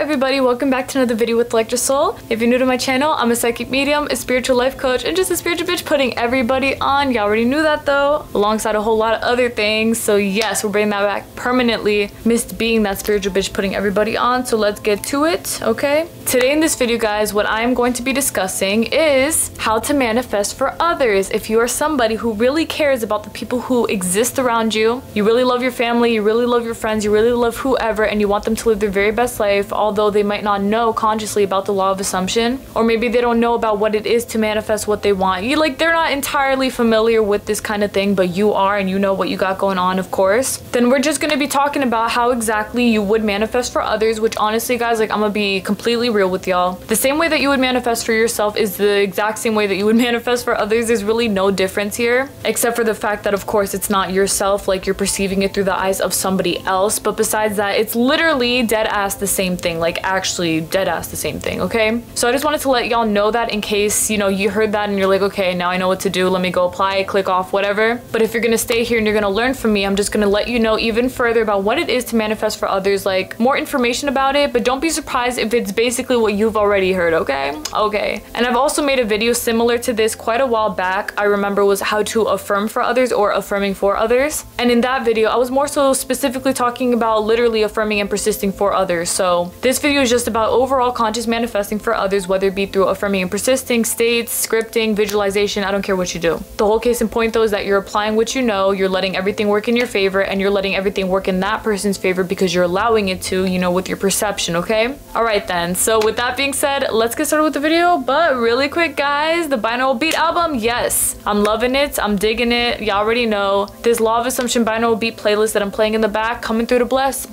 everybody, welcome back to another video with Electra Soul. If you're new to my channel, I'm a psychic medium, a spiritual life coach, and just a spiritual bitch putting everybody on. You already knew that though, alongside a whole lot of other things. So yes, we're bringing that back permanently. Missed being that spiritual bitch putting everybody on, so let's get to it, okay? Today in this video, guys, what I am going to be discussing is how to manifest for others. If you are somebody who really cares about the people who exist around you, you really love your family, you really love your friends, you really love whoever, and you want them to live their very best life, although they might not know consciously about the law of assumption, or maybe they don't know about what it is to manifest what they want. They're not entirely familiar with this kind of thing, but you are, and you know what you got going on, of course. Then we're just gonna be talking about how exactly you would manifest for others, which honestly, guys, I'm gonna be completely real with y'all. The same way that you would manifest for yourself is the exact same way that you would manifest for others. There's really no difference here, except for the fact that, of course, it's not yourself, you're perceiving it through the eyes of somebody else. But besides that, it's literally dead ass the same thing, actually dead ass the same thing, okay? So I just wanted to let y'all know that in case, you heard that and you're like, okay, now I know what to do, let me go apply it, click off, whatever. But if you're gonna stay here and you're gonna learn from me, I'm just gonna let you know even further about what it is to manifest for others, more information about it, but don't be surprised if it's basically what you've already heard, okay? Okay. And I've also made a video similar to this quite a while back. I remember was how to affirm for others or affirming for others. And in that video, I was more so specifically talking about literally affirming and persisting for others. So this video is just about overall conscious manifesting for others, whether it be through affirming and persisting, states, scripting, visualization, I don't care what you do. The whole case in point though is that you're applying what you know, you're letting everything work in your favor, and you're letting everything work in that person's favor because you're allowing it to, with your perception, okay? Alright then, so with that being said, let's get started with the video. But really quick, guys, the binaural beat album, yes, I'm loving it, I'm digging it. You already know this law of assumption binaural beat playlist that I'm playing in the back, coming through to bless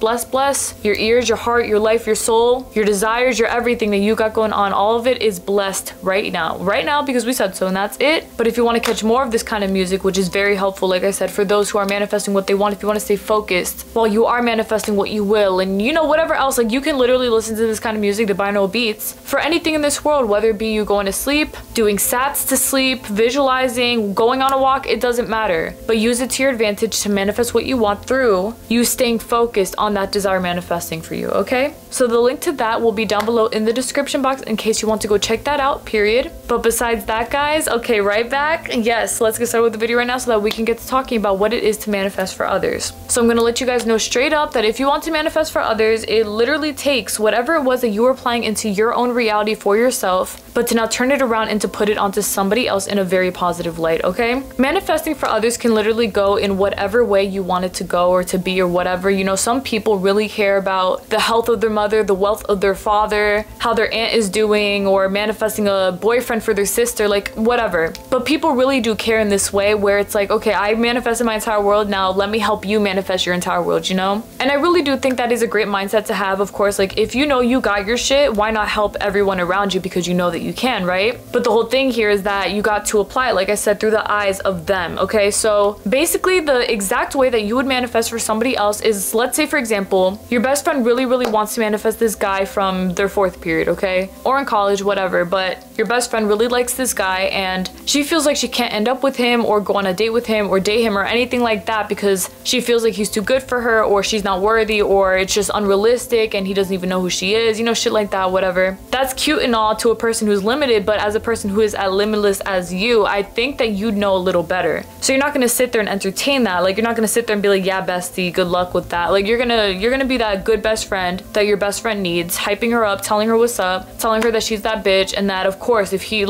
your ears, your heart, your life, your soul, your desires, your everything that you got going on. All of it is blessed right now because we said so, and that's it. But if you want to catch more of this kind of music, which is very helpful, like I said, for those who are manifesting what they want, if you want to stay focused while you are manifesting what you will, and whatever else, you can literally listen to this kind of music, the binaural beats, for anything in this world, whether it be you going to sleep, doing sats to sleep, visualizing, going on a walk, it doesn't matter. But use it to your advantage to manifest what you want through you staying focused on that desire manifesting for you, okay? So the link to that will be down below in the description box in case you want to go check that out, period. But besides that, guys, okay, right back. Yes, let's get started with the video right now so that we can get to talking about what it is to manifest for others. So I'm gonna let you guys know straight up that if you want to manifest for others, it literally takes whatever it was that you were applying into your own reality for yourself, but to now turn it around and to put it onto somebody else in a very positive light, okay? Manifesting for others can literally go in whatever way you want it to go or to be or whatever. Some people really care about the health of their mother, the wealth of their father, how their aunt is doing, or manifesting a boyfriend for their sister, whatever. But people really do care in this way where it's okay, I manifested my entire world, now let me help you manifest your entire world, And I really do think that is a great mindset to have, of course. If you know you got your shit, why not help everyone around you because you know that you can, right? But the whole thing here is that you got to apply it, like I said, through the eyes of them, okay? So basically the exact way that you would manifest for somebody else is, let's say for example, your best friend really wants to manifest this guy from their 4th period, okay? Or in college, whatever, but your best friend really likes this guy and she feels like she can't end up with him or go on a date with him or date him or anything like that because she feels like he's too good for her, or she's not worthy, or it's just unrealistic and he doesn't even know who she is, shit like that, whatever. That's cute and all to a person who's limited, but as a person who is as limitless as you, I think that you'd know a little better. So you're not gonna sit there and entertain that. You're not gonna sit there and be like, yeah, bestie, good luck with that. You're gonna be that good best friend that your best friend needs, hyping her up, telling her what's up, telling her that she's that bitch, and that of course if he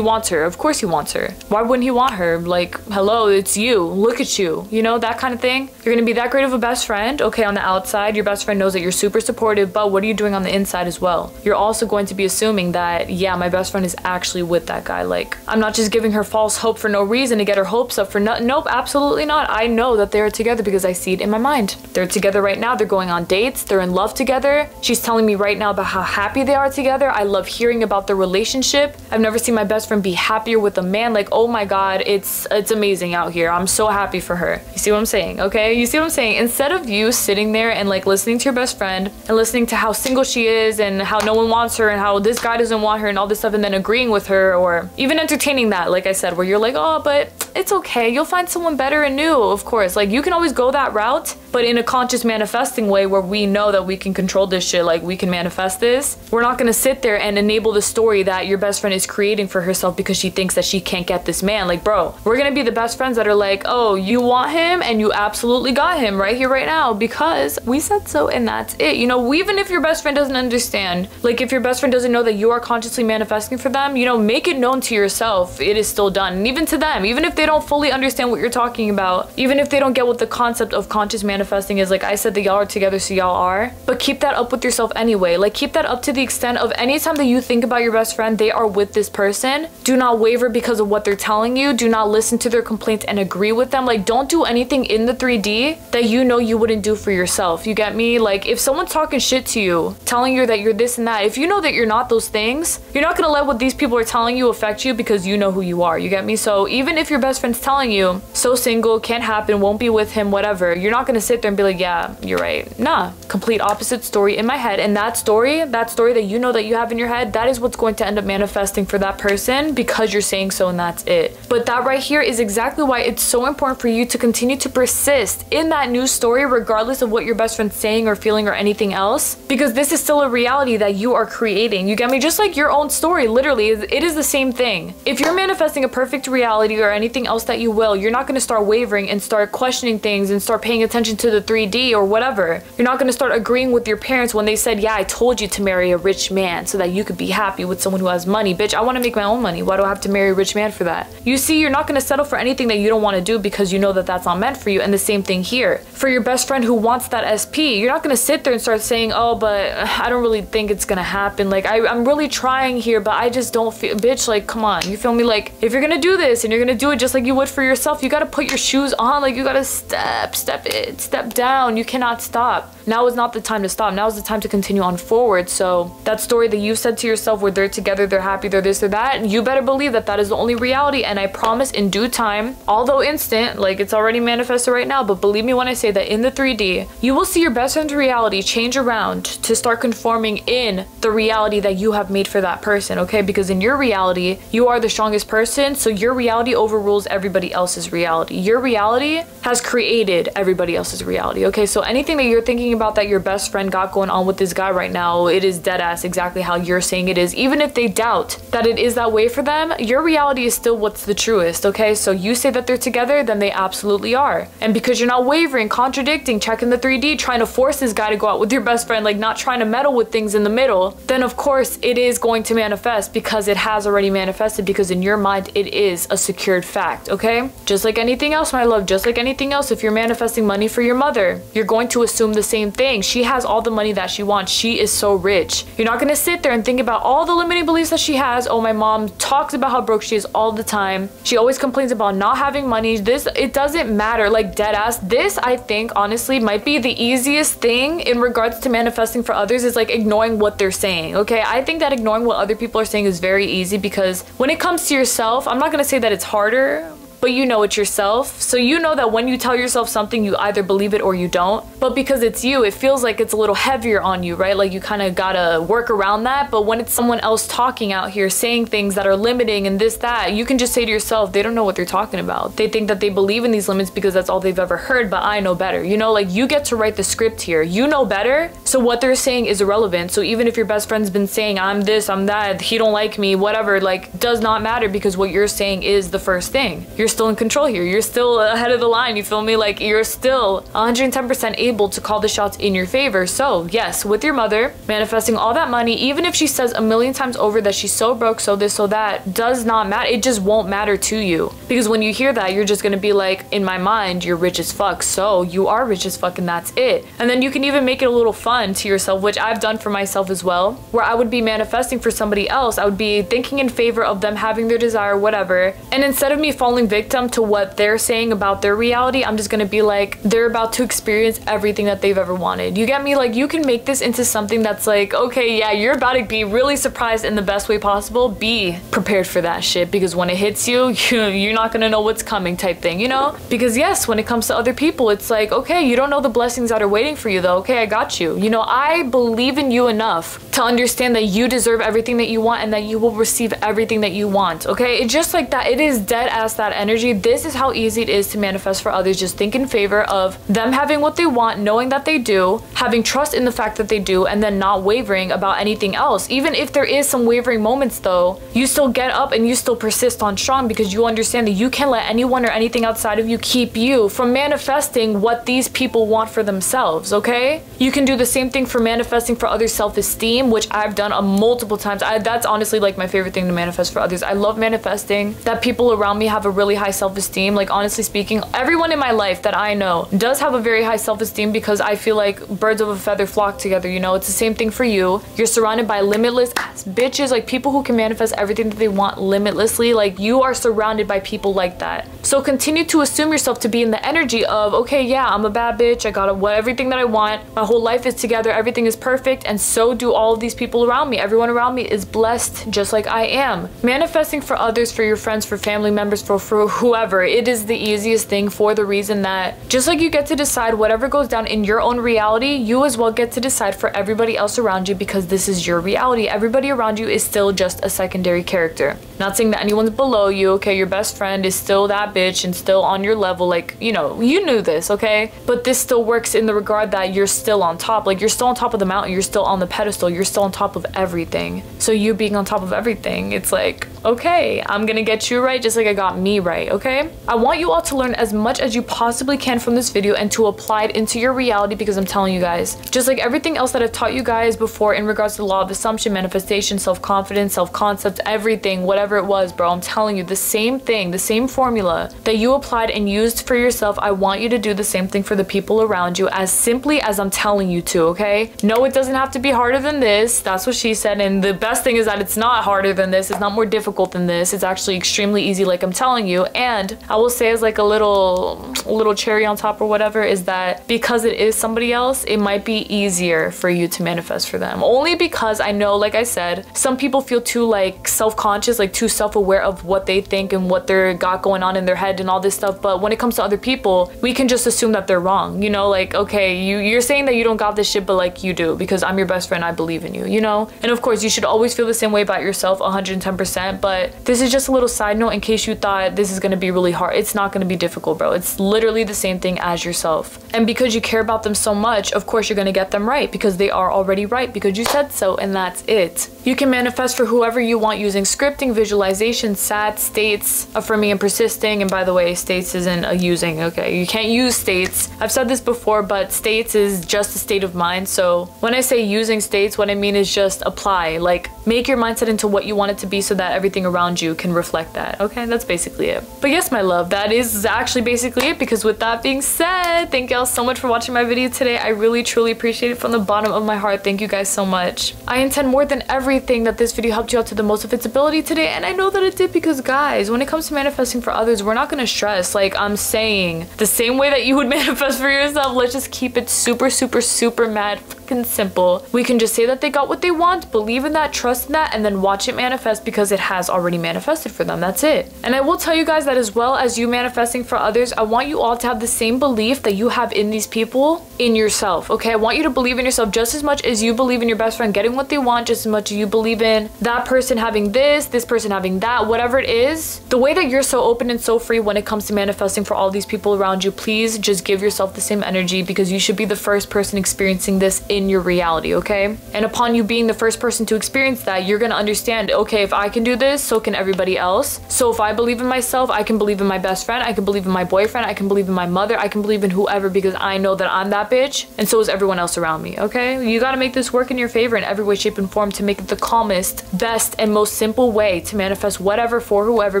wants her, of course he wants her. Why wouldn't he want her? Hello, it's you, look at you, that kind of thing. You're gonna be that great of a best friend, okay? On the outside, your best friend knows that you're super supportive, but what are you doing on the inside as well? You're also going to be assuming that, yeah, my best friend is actually with that guy. I'm not just giving her false hope for no reason to get her hopes up for nothing. Nope, absolutely not. I know that they're together because I see it in my mind. They're together right now, they're going on dates, they're in love together. She's telling me right now about how happy they are together. I love hearing about their relationship relationship. I've never seen my best friend be happier with a man. Like, oh my God, it's amazing out here. I'm so happy for her. You see what I'm saying? Okay, you see what I'm saying? Instead of you sitting there and like listening to your best friend and listening to how single she is and how no one wants her and how this guy doesn't want her and all this stuff, and then agreeing with her or even entertaining that, like I said, where you're like, oh, but it's okay, you'll find someone better and new. Of course, like you can always go that route, but in a conscious manifesting way where we know that we can control this shit, like we can manifest this. We're not gonna sit there and enable the story that your best friend is creating for herself because she thinks that she can't get this man. Like, bro, we're gonna be the best friends that are like, oh, you want him and you absolutely got him right here, right now, because we said so and that's it. You know, even if your best friend doesn't understand, like if your best friend doesn't know that you are consciously manifesting for them, you know, make it known to yourself it is still done. And even to them, even if they don't fully understand what you're talking about, even if they don't get what the concept of conscious manifesting is, like I said, that y'all are together so y'all are, but keep that up with yourself anyway. Like keep that up to the extent of anytime that you think about your best friend, they are with this person, do not waver because of what they're telling you. Do not listen to their complaints and agree with them. Like don't do anything in the 3D that you know you wouldn't do for yourself. You get me? Like if someone's talking shit to you, telling you that you're this and that, if you know that you're not those things, you're not gonna let what these people are telling you affect you because you know who you are. You get me? So even if your best friend's telling you so single, can't happen, won't be with him, whatever, you're not gonna sit there and be like, yeah, you're right. Nah, complete opposite story in my head. And that story that you know that you have in your head, that is what's going to end up manifesting for that person because you're saying so and that's it. But that right here is exactly why it's so important for you to continue to persist in that new story regardless of what your best friend's saying or feeling or anything else, because this is still a reality that you are creating. You get me? Just like your own story, literally, it is the same thing. If you're manifesting a perfect reality or anything else that you will, you're not going to start wavering and start questioning things and start paying attention to the 3D or whatever. You're not going to start agreeing with your parents when they said, yeah, I told you to marry a rich man so that you could be happy with someone who has money. Bitch, I want to make my own money. Why do I have to marry a rich man for that? You see, you're not going to settle for anything that you don't want to do because you know that that's not meant for you. And the same thing here. For your best friend who wants that SP, you're not going to sit there and start saying, oh, but I don't really think it's going to happen. Like, I'm really trying here, but I just don't feel, bitch, like, come on. You feel me? Like, if you're going to do this and you're going to do it just like you would for yourself, you got to put your shoes on. Like, you got to step down. You cannot stop. Now is not the time to stop. Now is the time to continue on forward. So that story that you said to yourself where they're together, they're happy, they're this or that, you better believe that that is the only reality. And I promise in due time, although instant, like it's already manifested right now, but believe me when I say that in the 3D, you will see your best friend's reality change around to start conforming in the reality that you have made for that person, okay? Because in your reality, you are the strongest person, so your reality overrules everybody else's reality. Your reality has created everybody else's reality, okay? So anything that you're thinking about that your best friend got going on with this guy right now, it is dead ass exactly how you're saying it is. Even if they doubt that it is that way for them, your reality is still what's the truest, okay? So you say that they're together, then they absolutely are. And because you're not wavering, contradicting, checking the 3D, trying to force this guy to go out with your best friend, like not trying to meddle with things in the middle, then of course it is going to manifest because it has already manifested, because in your mind it is a secured fact, okay? Just like anything else, my love, just like anything else, if you're manifesting money for your mother, you're going to assume the same thing. She has all the money that she wants. She is so rich. You're not going to sit there and think about all the limiting beliefs that she has. Oh, my mom talks about how broke she is all the time. She always complains about not having money. This, it doesn't matter, like dead ass. This, I think, honestly, might be the easiest thing in regards to manifesting for others, is like ignoring what they're saying, okay? I think that ignoring what other people are saying is very easy, because when it comes to yourself, I'm not going to say that it's harder, but you know it yourself. So you know that when you tell yourself something, you either believe it or you don't. But because it's you, it feels like it's a little heavier on you, right? Like you kind of gotta work around that. But when it's someone else talking out here, saying things that are limiting and this, that, you can just say to yourself, they don't know what they're talking about. They think that they believe in these limits because that's all they've ever heard, but I know better. You know, like you get to write the script here. You know better. So what they're saying is irrelevant. So even if your best friend's been saying, I'm this, I'm that, he don't like me, whatever, like does not matter, because what you're saying is the first thing. You're still in control here. You're still ahead of the line. You feel me? Like you're still 110% able to call the shots in your favor. So yes, with your mother, manifesting all that money, even if she says a million times over that she's so broke, so this, so that, does not matter. It just won't matter to you. Because when you hear that, you're just gonna be like, in my mind, you're rich as fuck. So you are rich as fuck and that's it. And then you can even make it a little fun to yourself, which I've done for myself as well, where I would be manifesting for somebody else. I would be thinking in favor of them having their desire, whatever. And instead of me falling victim victim to what they're saying about their reality. I'm just gonna be like, they're about to experience everything that they've ever wanted. You get me? Like, you can make this into something that's like, okay, yeah, you're about to be really surprised in the best way possible. Be prepared for that shit, because when it hits you, you're not gonna know what's coming type thing, you know? Because yes, when it comes to other people, it's like, okay, you don't know the blessings that are waiting for you though. Okay, I got you. You know, I believe in you enough to understand that you deserve everything that you want and that you will receive everything that you want. Okay, it's just like that. It is dead ass that energy. This is how easy it is to manifest for others. Just think in favor of them having what they want, knowing that they do, having trust in the fact that they do, and then not wavering about anything else. Even if there is some wavering moments though, you still get up and you still persist on strong, because you understand that you can't let anyone or anything outside of you keep you from manifesting what these people want for themselves. Okay, you can do the same thing for manifesting for others' self-esteem, which I've done multiple times. That's honestly like my favorite thing to manifest for others. I love manifesting that people around me have a really high self-esteem. Like, honestly speaking, everyone in my life that I know does have a very high self-esteem, because I feel like birds of a feather flock together, you know? It's the same thing for you. You're surrounded by limitless ass bitches, like people who can manifest everything that they want limitlessly. Like, you are surrounded by people like that. So continue to assume yourself to be in the energy of, okay, yeah, I'm a bad bitch, I got everything that I want, my whole life is together, everything is perfect, and so do all of these people around me. Everyone around me is blessed just like I am. Manifesting for others, for your friends, for family members, for whoever, it is the easiest thing, for the reason that just like you get to decide whatever goes down in your own reality, you as well get to decide for everybody else around you, because this is your reality. Everybody around you is still just a secondary character. Not saying that anyone's below you, okay? Your best friend is still that bitch and still on your level, like, you know, you knew this, okay? But this still works in the regard that you're still on top. Like, you're still on top of the mountain, you're still on the pedestal, you're still on top of everything. So you being on top of everything, it's like, okay, I'm gonna get you right just like I got me right, okay? I want you all to learn as much as you possibly can from this video and to apply it into your reality, because I'm telling you guys, just like everything else that I've taught you guys before in regards to the law of assumption, manifestation, self-confidence, self-concept, everything, whatever it was, bro, I'm telling you, the same thing, the same formula that you applied and used for yourself, I want you to do the same thing for the people around you, as simply as I'm telling you to, okay? No, it doesn't have to be harder than this. That's what she said, and the best thing is that it's not harder than this. It's not more difficult than this. It's actually extremely easy, like I'm telling you. And I will say, as like a little cherry on top or whatever, is that because it is somebody else, it might be easier for you to manifest for them. Only because I know, like I said, some people feel too like self-conscious, like too self-aware of what they think and what they're got going on in their head and all this stuff. But when it comes to other people, we can just assume that they're wrong, you know? Like, okay, you're saying that you don't got this shit, but like you do, because I'm your best friend, I believe in you, you know? And of course, you should always feel the same way about yourself, 110%. But this is just a little side note in case you thought this is gonna be really hard. It's not gonna be difficult, bro. It's literally the same thing as yourself. And because you care about them so much, of course you're gonna get them right, because they are already right, because you said so, and that's it. You can manifest for whoever you want using scripting, visualization, SAT, states, affirming and persisting. And by the way, states isn't a using, okay? You can't use states. I've said this before, but states is just a state of mind. So when I say using states, what I mean is just apply, like make your mindset into what you want it to be so that everything around you can reflect that, okay? That's basically it. But yes, my love, that is actually basically it, because with that being said, thank y'all so much for watching my video today. I really truly appreciate it from the bottom of my heart. Thank you guys so much. I intend more than everything that this video helped you out to the most of its ability today, and I know that it did, because guys, when it comes to manifesting for others, we're not gonna stress. Like I'm saying, the same way that you would manifest for yourself, let's just keep it super mad fucking simple. We can just say that they got what they want, believe in that, trust in that, and then watch it manifest, because it has already manifested for them. That's it. And I will tell you guys that as well as you manifesting for others, I want you all to have the same belief that you have in these people in yourself, okay? I want you to believe in yourself just as much as you believe in your best friend getting what they want, just as much as you believe in that person having this person having that, whatever it is. The way that you're so open and so free when it comes to manifesting for all these people around you, please just give yourself the same energy, because you should be the first person experiencing this in your reality, okay? And upon you being the first person to experience that, you're gonna understand, okay, if I can do this, so can everybody else. So if I believe in myself, I can believe in my best friend, I can believe in my boyfriend, I can believe in my mother, I can believe in whoever, because I know that I'm that bitch, and so is everyone else around me, okay? You gotta make this work in your favor in every way, shape, and form to make it the calmest, best, and most simple way to manifest whatever for whoever,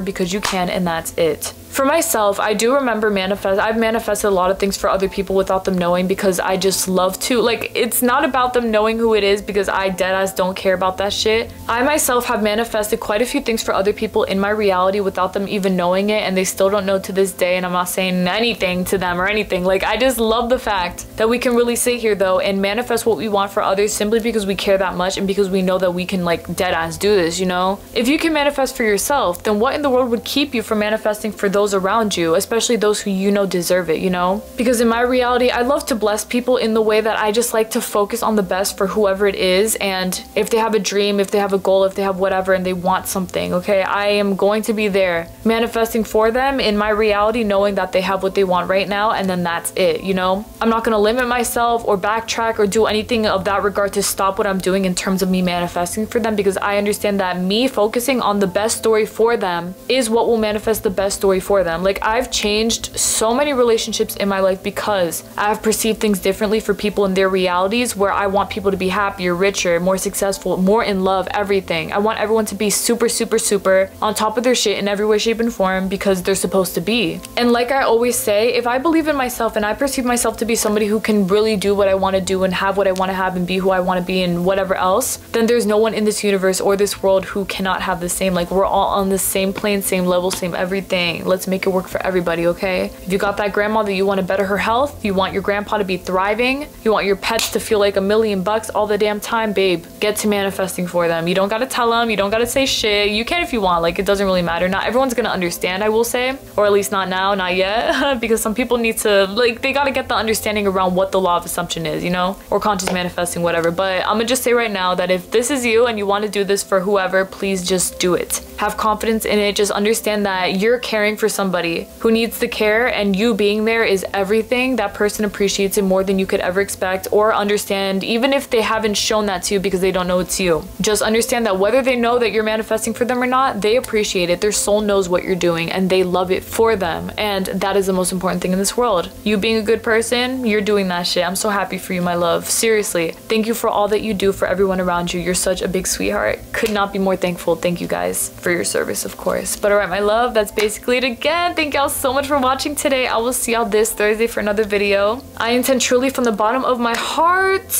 because you can, and that's it. For myself, I do remember I've manifested a lot of things for other people without them knowing, because I just love to, like, it's not about them knowing who it is, because I deadass don't care about that shit. I myself have manifested quite a few things for other people in my reality without them even knowing it, and they still don't know to this day, and I'm not saying anything to them or anything. Like, I just love the fact that we can really sit here though and manifest what we want for others simply because we care that much and because we know that we can, like, deadass do this, you know? If you can manifest for yourself, then what in the world would keep you from manifesting for those around you, especially those who you know deserve it, you know? Because in my reality, I love to bless people in the way that I just like to focus on the best for whoever it is, and if they have a dream, if they have a goal, if they have whatever and they want something, okay, I am going to be there manifesting for them in my reality, knowing that they have what they want right now, and then that's it, you know? I'm not gonna limit myself or backtrack or do anything of that regard to stop what I'm doing in terms of me manifesting for them, because I understand that me focusing on the best story for them is what will manifest the best story for them. Like, I've changed so many relationships in my life because I've perceived things differently for people in their realities, where I want people to be happier, richer, more successful, more in love, everything. I want everyone to be super, super, super on top of their shit in every way, shape, and form, because they're supposed to be. And like I always say, if I believe in myself and I perceive myself to be somebody who can really do what I want to do and have what I want to have and be who I want to be and whatever else, then there's no one in this universe or this world who cannot have the same. Like, we're all on the same plane, same level, same everything. Let's make it work for everybody, okay? If you got that grandma that you want to better her health, you want your grandpa to be thriving, you want your pets to feel like $1,000,000 all the damn time, babe, get to manifesting for them. You don't gotta tell them, you don't gotta say shit. You can if you want, like, it doesn't really matter. Not everyone's gonna understand, I will say, or at least not now, not yet, because some people need to, like, they gotta get the understanding around what the law of assumption is, you know, or conscious manifesting, whatever. But I'm gonna just say right now that if this is you and you want to do this for whoever, please just do it. Have confidence in it. Just understand that you're caring for somebody who needs the care, and you being there is everything. That person appreciates it more than you could ever expect or understand, even if they haven't shown that to you because they don't know it's you. Just understand that whether they know that you're manifesting for them or not, they appreciate it. Their soul knows what you're doing and they love it for them, and that is the most important thing in this world. You being a good person, you're doing that shit. I'm so happy for you, my love. Seriously, thank you for all that you do for everyone around you. You're such a big sweetheart. Could not be more thankful. Thank you guys for your service, of course. But all right, my love, that's basically it again. Thank y'all so much for watching today. I will see y'all this Thursday for another video. I intend truly from the bottom of my heart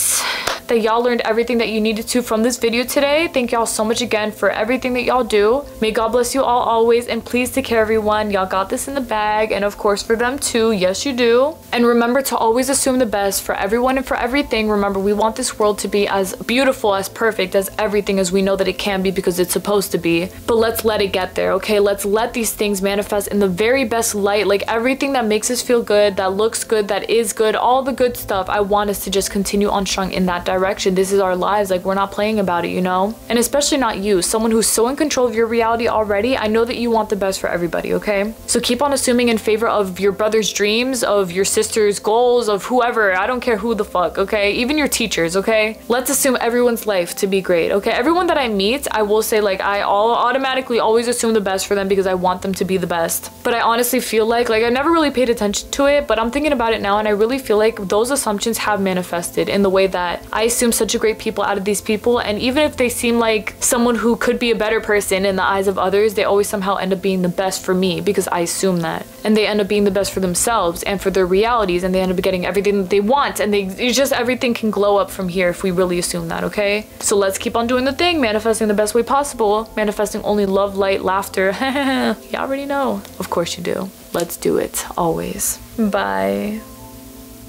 that y'all learned everything that you needed to from this video today. Thank y'all so much again for everything that y'all do. May God bless you all always, and please take care, everyone. Y'all got this in the bag, and of course for them too. Yes, you do. And remember to always assume the best for everyone and for everything. Remember, we want this world to be as beautiful, as perfect, as everything as we know that it can be, because it's supposed to be. But let's let it get there, okay? Let's let these things manifest in the very best light. Like, everything that makes us feel good, that looks good, that is good, all the good stuff, I want us to just continue on strong in that direction. This is our lives. Like, we're not playing about it, you know? And especially not you, someone who's so in control of your reality already. I know that you want the best for everybody, okay? So keep on assuming in favor of your brother's dreams, of your sister's goals, of whoever. I don't care who the fuck, okay? Even your teachers, okay? Let's assume everyone's life to be great, okay? Everyone that I meet, I will say, like, I automatically always assume the best for them because I want them to be the best. But I honestly feel like I never really paid attention to it, but I'm thinking about it now, and I really feel like those assumptions have manifested in the way that I assume such a great people out of these people, and even if they seem like someone who could be a better person in the eyes of others, they always somehow end up being the best for me because I assume that. And they end up being the best for themselves and for their realities, and they end up getting everything that they want, and it's just everything can glow up from here if we really assume that, okay? So let's keep on doing the thing, manifesting the best way possible, manifesting only love, light, laughter. You already know. Of course you do. Let's do it, always. Bye.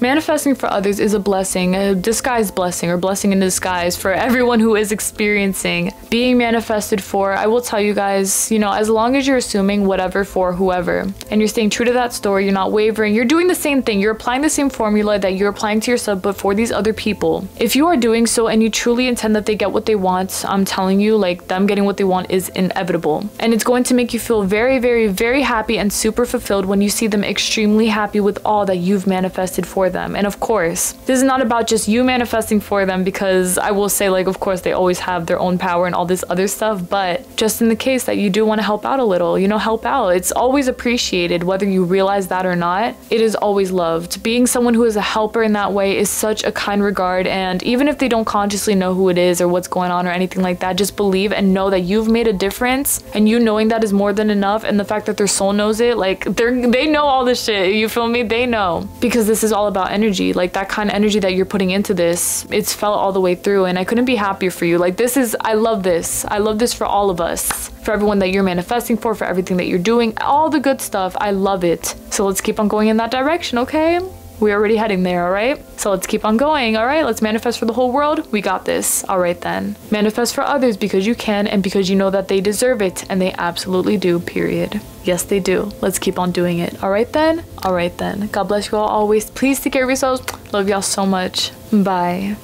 Manifesting for others is a blessing, a disguised blessing, or blessing in disguise for everyone who is experiencing being manifested for. I will tell you guys, you know, as long as you're assuming whatever for whoever, and you're staying true to that story, you're not wavering, you're doing the same thing, you're applying the same formula that you're applying to yourself, but for these other people. If you are doing so and you truly intend that they get what they want, I'm telling you, like, them getting what they want is inevitable. And it's going to make you feel very, very, very happy and super fulfilled when you see them extremely happy with all that you've manifested for them. them. And of course, this is not about just you manifesting for them, because I will say, like, of course they always have their own power and all this other stuff, but just in the case that you do want to help out a little, you know, help out. It's always appreciated, whether you realize that or not. It is always loved. Being someone who is a helper in that way is such a kind regard, and even if they don't consciously know who it is or what's going on or anything like that, just believe and know that you've made a difference, and you knowing that is more than enough. And the fact that their soul knows it, like, they know all this shit, you feel me? They know, because this is all about energy. Like, that kind of energy that you're putting into this, it's felt all the way through, and I couldn't be happier for you. Like, this is, I love this. I love this for all of us, for everyone that you're manifesting for everything that you're doing, all the good stuff. I love it. So let's keep on going in that direction, okay? We're already heading there, all right? So let's keep on going, all right? Let's manifest for the whole world. We got this. All right then. Manifest for others because you can, and because you know that they deserve it, and they absolutely do, period. Yes, they do. Let's keep on doing it. All right then? All right then. God bless you all always. Please take care of yourselves. Love y'all so much. Bye.